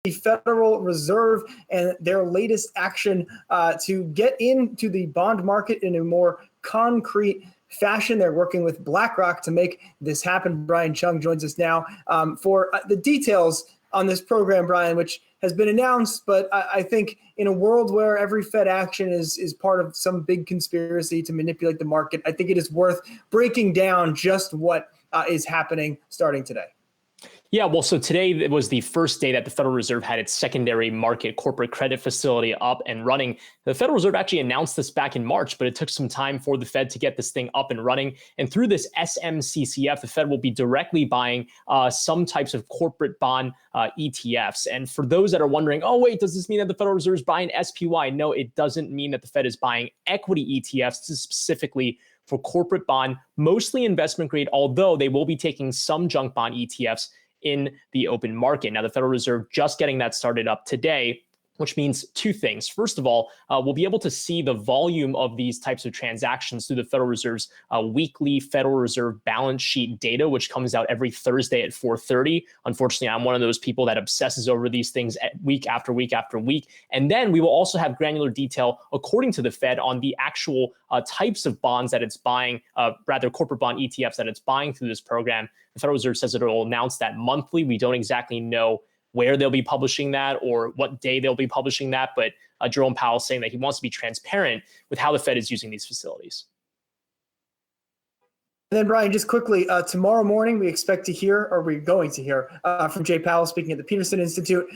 the Federal Reserve and their latest action to get into the bond market in a more concrete fashion. They're working with BlackRock to make this happen. Brian Cheung joins us now for the details on this program, Brian, which has been announced, but I think in a world where every Fed action is part of some big conspiracy to manipulate the market, I think it is worth breaking down just what is happening starting today. Yeah, well, so today was the first day that the Federal Reserve had its secondary market corporate credit facility up and running. The Federal Reserve actually announced this back in March, but it took some time for the Fed to get this thing up and running. And through this SMCCF, the Fed will be directly buying some types of corporate bond ETFs. And for those that are wondering, oh, wait, does this mean that the Federal Reserve is buying SPY? No, it doesn't mean that the Fed is buying equity ETFs. This is specifically for corporate bond, mostly investment grade, although they will be taking some junk bond ETFs in the open market. Now, the Federal Reserve just getting that started up today, which means two things. First of all, we'll be able to see the volume of these types of transactions through the Federal Reserve's weekly Federal Reserve balance sheet data, which comes out every Thursday at 4:30. Unfortunately, I'm one of those people that obsesses over these things week after week after week. And then we will also have granular detail, according to the Fed, on the actual types of bonds that it's buying, rather corporate bond ETFs that it's buying through this program. The Federal Reserve says it will announce that monthly. We don't exactly know where they'll be publishing that or what day they'll be publishing that. But Jerome Powell is saying that he wants to be transparent with how the Fed is using these facilities. And then, Brian, just quickly, tomorrow morning, we expect to hear, or we're going to hear from Jay Powell speaking at the Peterson Institute.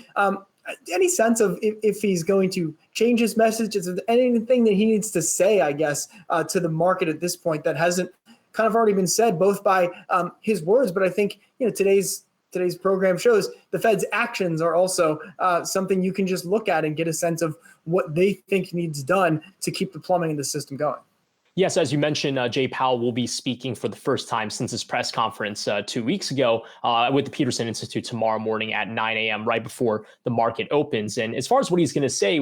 Any sense of if he's going to change his message? Is there anything that he needs to say, I guess, to the market at this point that hasn't kind of already been said, both by his words, but I think today's program shows the Fed's actions are also something you can just look at and get a sense of what they think needs done to keep the plumbing in the system going. Yes, as you mentioned, Jay Powell will be speaking for the first time since his press conference 2 weeks ago with the Peterson Institute tomorrow morning at 9 a.m. right before the market opens. And as far as what he's going to say,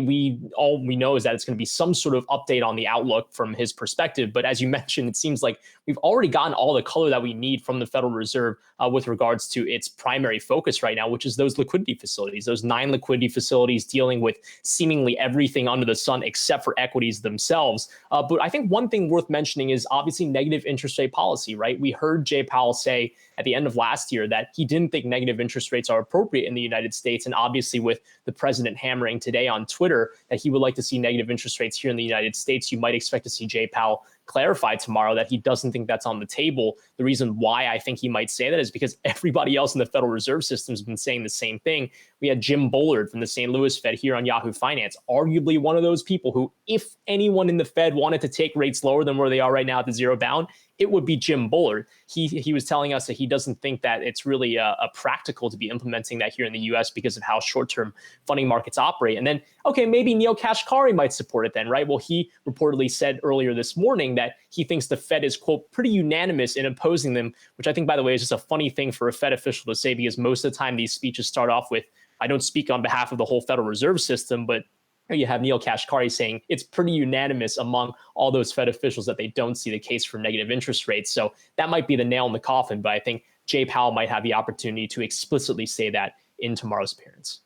all we know is that it's going to be some sort of update on the outlook from his perspective. But as you mentioned, it seems like we've already gotten all the color that we need from the Federal Reserve with regards to its primary focus right now, which is those liquidity facilities, those 9 liquidity facilities dealing with seemingly everything under the sun except for equities themselves. But I think one thing worth mentioning is obviously negative interest rate policy, right? We heard Jay Powell say at the end of last year that he didn't think negative interest rates are appropriate in the United States. And obviously with the president hammering today on Twitter that he would like to see negative interest rates here in the United States, you might expect to see Jay Powell clarify tomorrow that he doesn't think that's on the table. The reason why I think he might say that is because everybody else in the Federal Reserve system has been saying the same thing. We had Jim Bullard from the St. Louis Fed here on Yahoo Finance, arguably one of those people who, if anyone in the Fed wanted to take rates lower than where they are right now at the zero bound, it would be Jim Bullard. He was telling us that he doesn't think that it's really a practical to be implementing that here in the U.S. because of how short-term funding markets operate. And then, okay, maybe Neel Kashkari might support it then, right? Well, he reportedly said earlier this morning that he thinks the Fed is, quote, pretty unanimous in opposing them, which I think, by the way, is just a funny thing for a Fed official to say because most of the time these speeches start off with, I don't speak on behalf of the whole Federal Reserve System, but you have Neel Kashkari saying it's pretty unanimous among all those Fed officials that they don't see the case for negative interest rates. So that might be the nail in the coffin, but I think Jay Powell might have the opportunity to explicitly say that in tomorrow's appearance.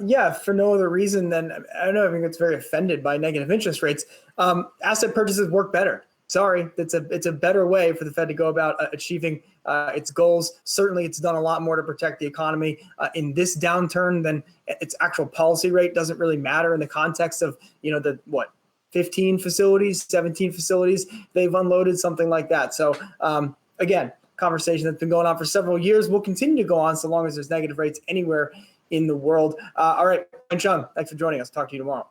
Yeah, for no other reason than, I don't know, I think it's very offended by negative interest rates. Asset purchases work better. Sorry, it's a better way for the Fed to go about achieving its goals. Certainly, it's done a lot more to protect the economy in this downturn than its actual policy rate. Doesn't really matter in the context of, 15 facilities, 17 facilities they've unloaded, something like that. So again, conversation that's been going on for several years will continue to go on so long as there's negative rates anywhere in the world. All right, Cheung, thanks for joining us. Talk to you tomorrow.